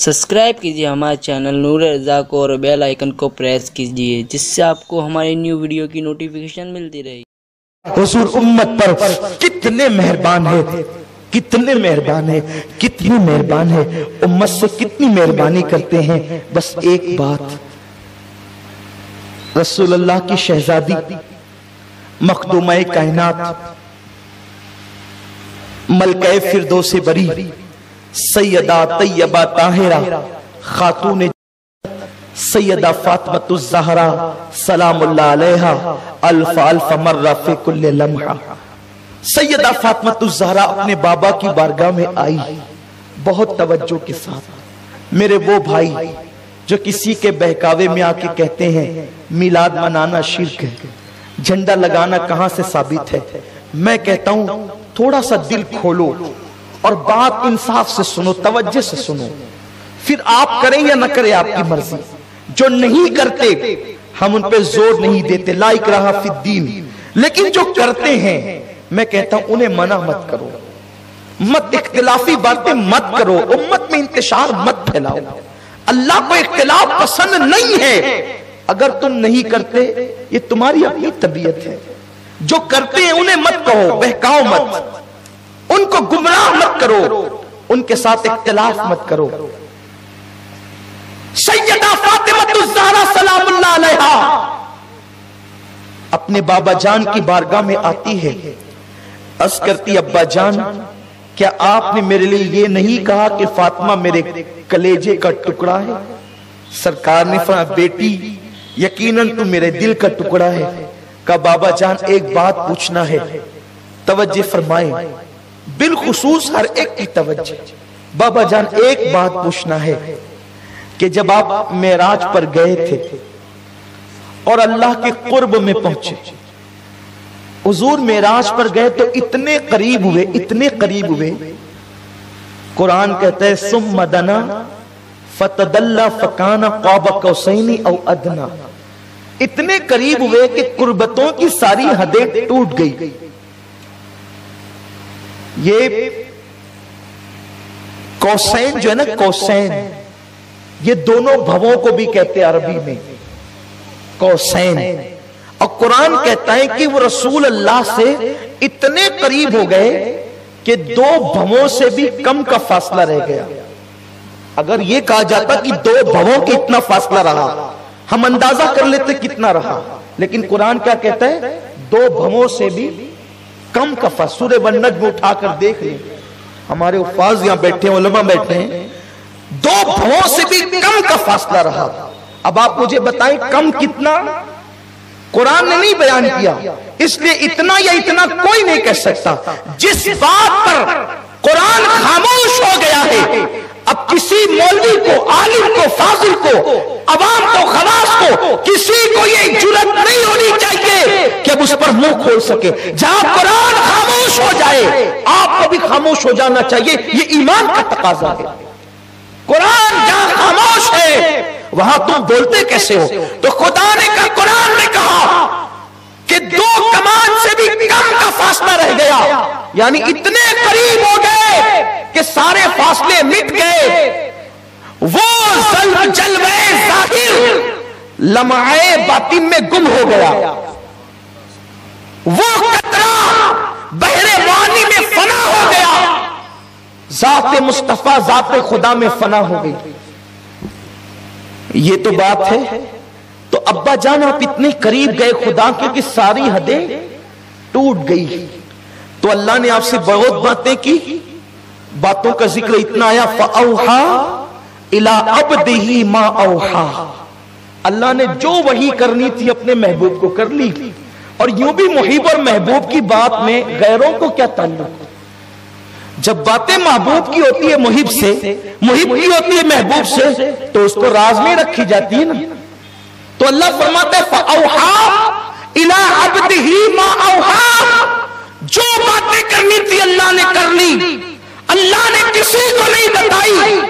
Subscribe कीजिए हमारे channel नूर रज़ा को और बेल आइकन को प्रेस कीजिए जिससे आपको हमारी न्यू वीडियो की नोटिफिकेशन मिलती रहे। हुजूर उम्मत पर कितने मेहरबान है, कितने मेहरबान है, कितनी मेहरबान है, उम्मत से कितनी मेहरबानी करते हैं। बस एक बात, रसूलुल्लाह की शहजादी मखदूमा कायनात मलके फिरदौस बरी सैयदा तैयबा ताहिरा खातून सैयदा फातिमतुज़ ज़हरा सलामुल्लाह अलैहा अल्फ अल्फ मर्रा फी कुल्ल लम्हा। सैयदा फातिमतुज़ ज़हरा अपने बाबा की बारगाह में आई बहुत तवज्जो के साथ। मेरे वो भाई जो किसी के बहकावे में आके कहते हैं मिलाद मनाना शिर्क है, झंडा लगाना कहां से साबित है, मैं कहता हूं थोड़ा सा दिल खोलो और बात इंसाफ से सुनो, तवज्जो से सुनो, फिर आप करें या न करें आपकी मर्जी। जो नहीं करते हम उन पे जोर नहीं देते, ला इकराहा फिद्दीन, लेकिन जो करते हैं मैं कहता हूं उन्हें मना मत करो, मत इख्तिलाफी बातें मत करो, उम्मत में इंतशार मत फैलाओ। अल्लाह को इख्तिलाफ पसंद नहीं है। अगर तुम नहीं करते ये तुम्हारी अपनी तबीयत है। जो करते हैं उन्हें मत कहो, बहकाओ मत, उनको गुमराह मत करो, उनके साथ इख्तिलाफ मत करो। सैयदा फातिमतुज़ ज़हरा सलामुल्लाह अलैहा अपने बाबा जान की बारगाह में आती है, अर्ज़ करती अब्बा जान क्या आपने मेरे लिए ये नहीं कहा कि फातिमा मेरे कलेजे का टुकड़ा है? सरकार ने फरमाया बेटी यकीनन तू मेरे दिल का टुकड़ा है। कहा बाबा जान एक बात पूछना है, तवज्जो फरमाएं, बिलखुसूस हर एक की तवज्जो। बाबा जान एक बात पूछना है कि जब आप मेराज पर गए थे और अल्लाह के कुर्ब में पहुंचे, हुजूर मेराज पर गए तो इतने करीब हुए, इतने करीब हुए, कुरान कहता है सुम्मा दना फतदल्ला फकाना क़ाब कौसैनी औ अदना। इतने करीब हुए कि कुर्बतों की सारी हदें टूट गई। ये कौसैन जो है ना, कौसैन, ये दोनों भवों को भी कहते हैं अरबी में कौसैन। और कुरान कहता है कि वो रसूल अल्लाह से इतने करीब हो गए कि दो भवों से भी कम का फासला रह गया। अगर ये कहा जाता कि दो भवों के इतना फासला रहा, हम अंदाजा कर लेते कितना रहा, लेकिन कुरान क्या कहता है दो भवों से भी कम का फासला। सूरह वन-नज्म उठाकर देख ले, हमारे उफ़ाज़ यहां बैठे हैं, उलमा बैठे हैं, दो भवों से भी कम का फासला रहा। अब आप मुझे बताएं कम कितना? कुरान ने नहीं बयान किया, इसलिए इतना या इतना कोई नहीं कह सकता। जिस बात पर कुरान खामोश हो गया है, अब किसी मौलवी को, आलिम को, फाजिल को, अवाम को, खवास को, किसी को ये जुर्रत नहीं होनी चाहिए कि अब उस पर मुंह खोल सके। जहां कुरान खामोश हो जाए आपको भी खामोश हो जाना चाहिए, ये ईमान का तकाजा है। कुरान जहां खामोश है वहां तुम बोलते कैसे हो? तो खुदा ने कहा, कुरान ने कहा कि दो कमान से भी कम का फासला रह गया, यानी इतने करीब हो गए कि सारे फासले मिट गए। वो जलवे ज़ाहिर लम्हाए बातिन में गुम हो गया, वो कतरा बहरे वानी में फना हो गया, ज़ाते मुस्तफा ज़ाते खुदा में फना हो गई। ये तो बात है। तो अब्बा जान आप इतने करीब गए खुदा के कि सारी हदें टूट गई। तो अल्लाह ने आपसे बहुत बातें की, बातों का जिक्र इतना आया फ़अौहा इला अब्दिही मा औहा। अल्लाह ने जो वही करनी थी अपने महबूब को कर ली। और यूं भी मुहिब और महबूब की बात में गैरों को क्या ताल्लुक? जब बातें महबूब की होती है मुहिब से, मुहिब की होती है महबूब से, तो उसको राज में रखी जाती है ना। तो अल्लाह फरमाता है फ़अौहा इला अब्दिही मा औहा। जो बातें करनी थी अल्लाह ने कर ली, अल्लाह ने किसी को नहीं बताई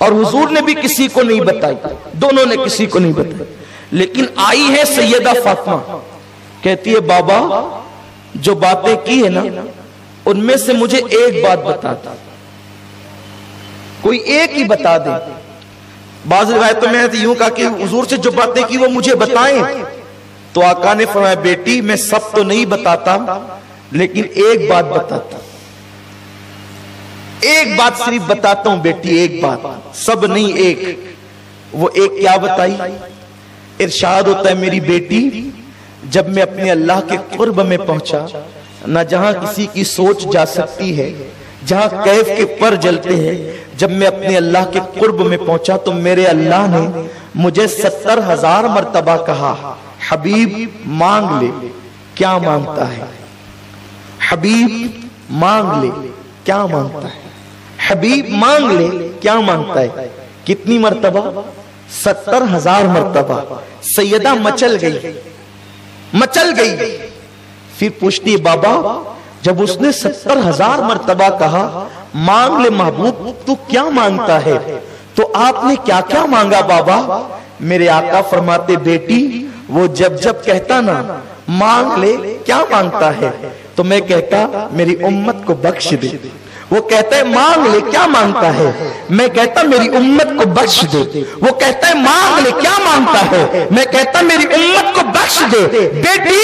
और हुजूर ने भी किसी को नहीं बताई, दोनों ने किसी को नहीं बताई। लेकिन आई है सैयदा फातिमा, कहती है बाबा जो बातें की है ना उनमें से मुझे एक बात बता। کوئی ایک ہی بتا دے. بعض روایتوں میں یوں کہا کہ حضور سے جو باتیں کی وہ مجھے بتائیں. تو آقا نے فرمایا بیٹی میں سب تو نہیں بتاتا لیکن ایک بات بتاتا, ایک بات صرف بتاتا ہوں بیٹی, ایک بات, سب نہیں ایک. وہ ایک کیا بتائی؟ ارشاد ہوتا ہے میری بیٹی جب میں اپنے اللہ کے قرب میں پہنچا, نہ جہاں کسی کی سوچ جا سکتی ہے, جہاں کیف کے پر جلتے ہیں, جب میں اپنے اللہ کے قرب میں پہنچا تو میرے اللہ نے مجھے 70,000 مرتبہ کہا حبیب مانگ لے کیا مانگتا ہے, حبیب مانگ لے کیا مانگتا ہے, حبیب مانگ لے کیا مانگتا ہے. کتنی مرتبہ؟ 70,000 مرتبہ. سیدہ مچل گئی, مچل گئی. پھر پوچھتی بابا جب اس نے 70,000 مرتبہ کہا مانگ لے محبوب تو کیا مانگتا ہے, تو آپ نے کیا کیا مانگا بابا؟ میرے آقا فرماتے بیٹی وہ جب جب کہتا نا مانگ لے کیا مانگتا ہے تو میں کہتا میری امت کو بخش دے. وہ کہتا ہے مانگ لے کیا مانگتا ہے, میں کہتا میری امت کو بخش دے. وہ کہتا ہے مانگ لے کیا مانگتا ہے, میں کہتا میری امت کو بخش دے. بیٹی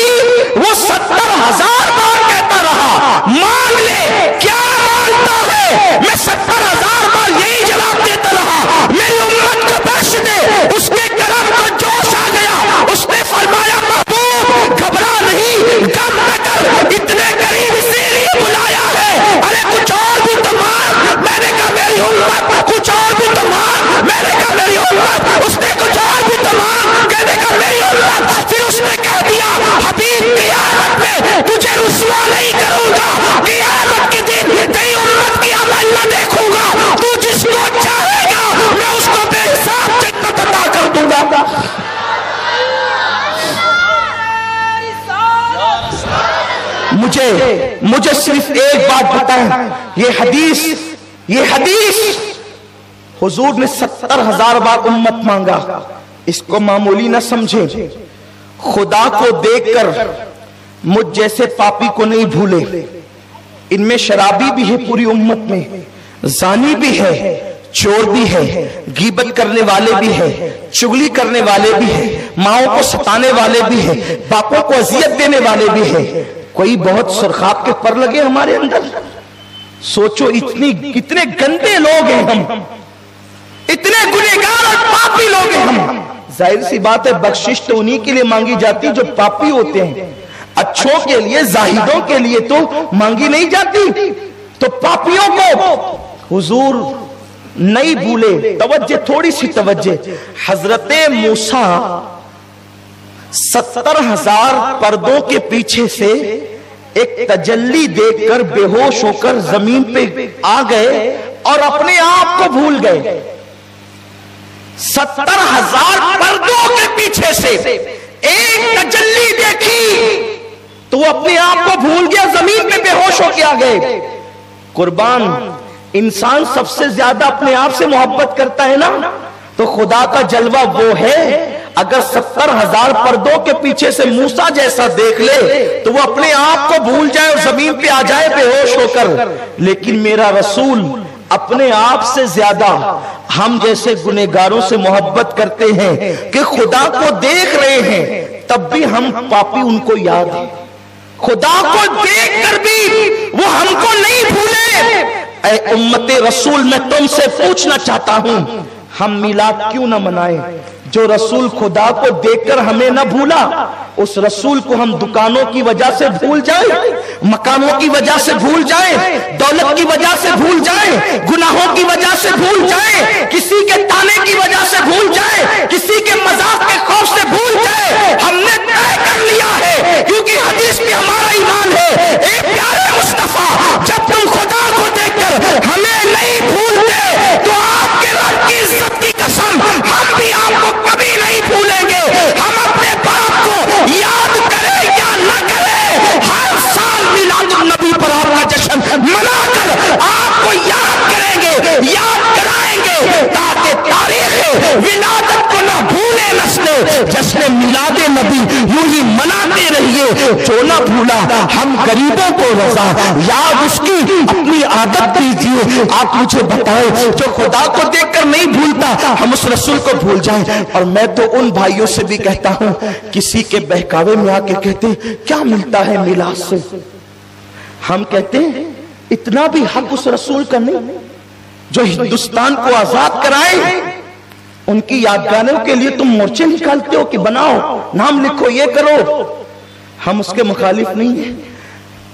وہ 70,000 بار کہتا رہا مانگ لے کیا مانگتا ہے, میں 70,000 بار یہی جواب دیتا رہا میری امت کو بخش دے. اس کے کرم کا جوش آ گیا, اس نے فرمایا محبوب گھبرا نہیں, غم نہ کر, اتنے قریب اسی لیے بلایا ہے, ارے کچھ اور بھی تو مانگ. میں نے کہا میری امت کچھ اور بھی تو مانگ, میں نے کہا میری امت, اس نے کچھ اور بھی تو مانگ, میں نے کہا میری امت. پھر اس نے کہہ دیا حبیب قیامت میں تجھے رسوا نہیں کروں گا, قیامت کے دن تیری امت کی عمل نہ دیکھوں گا, تو جس کو چاہے گا میں اس کو بے حساب جنت عطا کر دوں گا. مجھے صرف ایک بات بتائیں, یہ حدیث حضور نے 70,000 بار امت مانگا, اس کو معمولی نہ سمجھے. خدا کو دیکھ کر مجھ جیسے پاپی کو نہیں بھولے. ان میں شرابی بھی ہے پوری امت میں, زانی بھی ہے, چور بھی ہے, غیبت کرنے والے بھی ہے, چغلی کرنے والے بھی ہے, ماؤں کو ستانے والے بھی ہے, باپوں کو اذیت دینے والے بھی ہے. کوئی بہت سرخاب کے پر لگے ہمارے اندر. سوچو اتنے گندے لوگ ہیں ہم, اتنے گنہگار اور پاپی لوگ ہیں ہم. ظاہر سی بات ہے بخشش تو انہی کے لیے مانگی جاتی جو پاپی ہوتے ہیں, اچھوں کے لیے زاہدوں کے لیے تو مانگی نہیں جاتی. تو پاپیوں کو حضور نہیں بھولے. توجہ, تھوڑی سی توجہ. حضرت موسیٰ 70,000 پردوں کے پیچھے سے ایک تجلی دیکھ کر بے ہوش ہو کر زمین پہ آ گئے اور اپنے آپ کو بھول گئے. 70,000 پردوں کے پیچھے سے ایک تجلی دیکھی تو وہ اپنے آپ کو بھول گیا, زمین پہ بے ہوش ہو کے آ گئے. قربان, انسان سب سے زیادہ اپنے آپ سے محبت کرتا ہے نا, تو خدا کا جلوہ وہ ہے اگر 70,000 پردوں کے پیچھے سے موسیٰ جیسا دیکھ لے تو وہ اپنے آپ کو بھول جائے اور زمین پہ آ جائے بے ہوش ہو کر. لیکن میرا رسول اپنے آپ سے زیادہ ہم جیسے گنہگاروں سے محبت کرتے ہیں کہ خدا کو دیکھ رہے ہیں تب بھی ہم پاپی ان کو یاد ہیں, خدا کو دیکھ کر بھی وہ ہم کو نہیں بھولے. اے امت رسول, میں تم سے پوچھنا چاہتا ہوں ہم میلاد کیوں نہ منائیں؟ جو رسول خدا کو دیکھ کر ہمیں نہ بھولا, اس رسول کو ہم دکانوں کی وجہ سے بھول جائیں, مکانوں کی وجہ سے بھول جائیں, دولت کی وجہ سے بھول جائیں, گناہوں کی وجہ سے بھول جائیں, کسی کے تانے کی وجہ سے بھول جائیں, کسی کے مذاق کے خوف سے بھول جائیں. ہم نے طے کر لیا ہے کیونکہ حدیث میں ہمارا ایمان ہے, اے پیارے مصطفیٰ جب تم خدا کو دیکھ کر ہمیں نہیں بھولتے تو آپ کے رب کی عزت کی قسم ہم بھی آپ کو کبھی نہیں بھولیں گے. ہم اپنے باپ کو یاد کریں یا نہ کریں, ہر سال میلاد النبی پر آپ کا جشن منا کر آپ کو یاد کریں گے, یاد کرائیں گے تاکہ تاریخ ولادت کو نہ بھولے نسلیں, से जश्न मिलाद नबी यूं ही मनाते रहिए। जो ना भूला हम गरीबों को रजा, याद उसकी अपनी आदत दीजिए। आप मुझे बताएं, जो खुदा को देखकर नहीं भूलता, हम उस रसूल को भूल जाएं। और मैं तो उन भाइयों से भी कहता हूं, किसी के बहकावे में आके कहते क्या मिलता है मिलाद से, हम कहते हैं इतना भी हक उस रसूल का नहीं जो हिंदुस्तान को आजाद कराए। उनकी यादगारों के लिए तुम मोर्चे निकालते हो कि बनाओ, नाम लिखो, ये करो। हम उसके मुखालिफ नहीं है।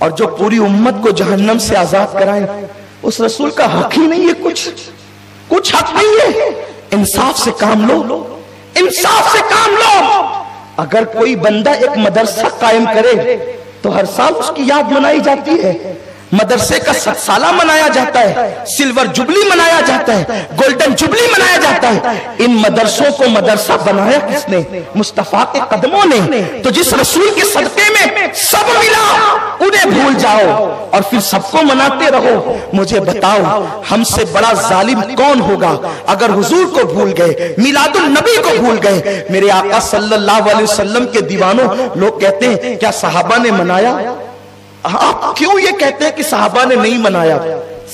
और जो पूरी उम्मत को जहन्नम से आजाद कराए, उस रसूल का हक ही नहीं है, कुछ हक नहीं है। इंसाफ से काम लो, इंसाफ से काम लो। अगर कोई बंदा एक मदरसा कायम करे तो हर साल उसकी याद मनाई जाती है। मदरसे का 7 साला मनाया जाता है, सिल्वर जुबली मनाया जाता है, गोल्डन जुबली मनाया जाता है। इन मदरसों को मदरसा बनाया किसने? मुस्तफा के कदमों ने। तो जिस रसूल के सदके में सब मिला, उन्हें भूल जाओ और फिर सबको मनाते रहो। मुझे बताओ, हमसे बड़ा जालिम कौन होगा अगर हुजूर को भूल गए, मिलादुल नबी को भूल गए। मेरे आका सल्लल्लाहु अलैहि वसल्लम के दीवानों, लोग कहते हैं क्या सहाबा ने मनाया? आप क्यों ये कहते हैं कि सहाबा ने नहीं मनाया?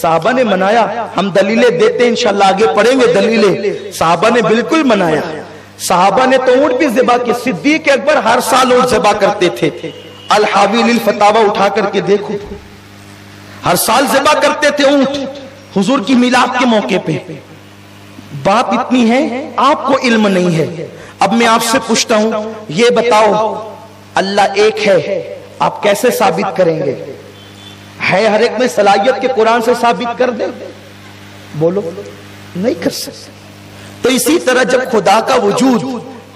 सहाबा ने मनाया, हम दलीलें देते हैं, इंशाल्लाह आगे पढ़ेंगे दलीलें। सहाबा ने बिल्कुल मनाया। सहाबा ने तो ऊंट भी ज़िबा किए। सिद्दीक अकबर हर साल ऊंट ज़िबा करते थे। अल हावी लिल फतावा उठा करके देखो, हर साल ज़िबा करते थे ऊंट हुजूर की मिलाद के मौके पे। बात इतनी है, आपको इल्म नहीं है। अब मैं आपसे पूछता हूं, ये बताओ अल्लाह एक है, आप कैसे साबित करेंगे? है हर एक में सलाहियत के कुरान से साबित कर दे? बोलो, नहीं कर सकते। तो इसी तरह जब खुदा का वजूद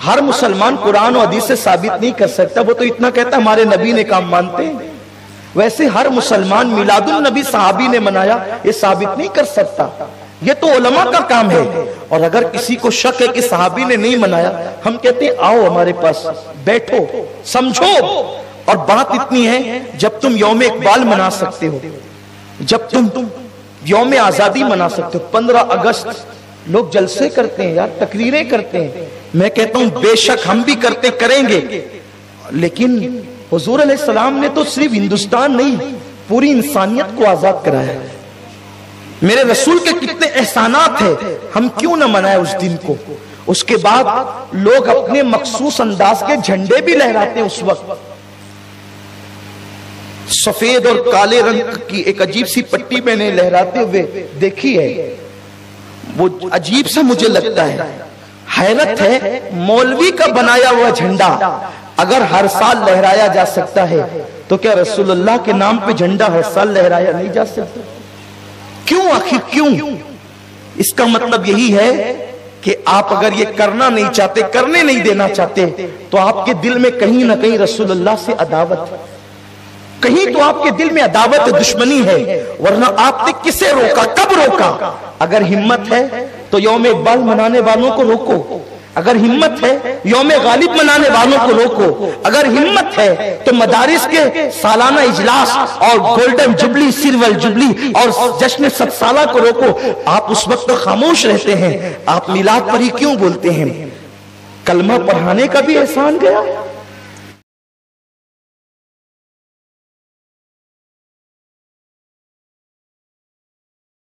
हर मुसलमान कुरान और हदीस से साबित नहीं कर सकता, वो तो इतना कहता हमारे नबी ने काम मानते हैं, वैसे हर मुसलमान मिलादुल नबी सहाबी ने मनाया ये साबित नहीं कर सकता। ये तो उलमा का काम है। और अगर किसी को शक है कि सहाबी ने नहीं मनाया, हम कहते हैं आओ हमारे पास, बैठो, समझो। और बात इतनी है, जब तुम यौम इकबाल मना सकते हो, जब तुम यौम आजादी मना सकते हो, 15 अगस्त लोग जलसे करते हैं यार, तकरीरें करते हैं। मैं कहता हूं बेशक हम भी करते करेंगे, लेकिन हुजूर अलैहिस्सलाम ने तो सिर्फ हिंदुस्तान नहीं पूरी इंसानियत को आजाद कराया। मेरे रसूल के कितने एहसानात हैं, हम क्यों न मनाए उस दिन को? उसके बाद लोग अपने मखसूस अंदाज के झंडे भी लहराते हैं। उस वक्त सफेद और काले रंग की एक अजीब सी पट्टी मैंने लहराते हुए देखी है, वो अजीब सा मुझे लगता है। हैरत है, मौलवी का बनाया हुआ झंडा अगर हर साल लहराया जा सकता है, तो क्या रसूलुल्लाह के नाम पे झंडा हर साल लहराया नहीं जा सकता? क्यों? आखिर क्यों? इसका मतलब यही है कि आप अगर ये करना नहीं चाहते, करने नहीं देना चाहते, तो आपके दिल में कहीं ना कहीं रसूलुल्लाह से अदावत, कहीं तो आपके दिल में अदावत दुश्मनी है। वरना आपने किसे रोका, कब रोका? अगर हिम्मत है तो यौम इकबाल मनाने वालों को रोको, अगर हिम्मत है यौम गालिब मनाने वालों को रोको, अगर हिम्मत है तो मदारिस के सालाना इजलास और गोल्डन जुबली, सिल्वर जुबली और जश्न 7 साला को रोको। आप उस वक्त तो खामोश रहते हैं। आप मिलाद पर ही क्यों बोलते हैं? कलमा पढ़ाने का भी एहसान गया।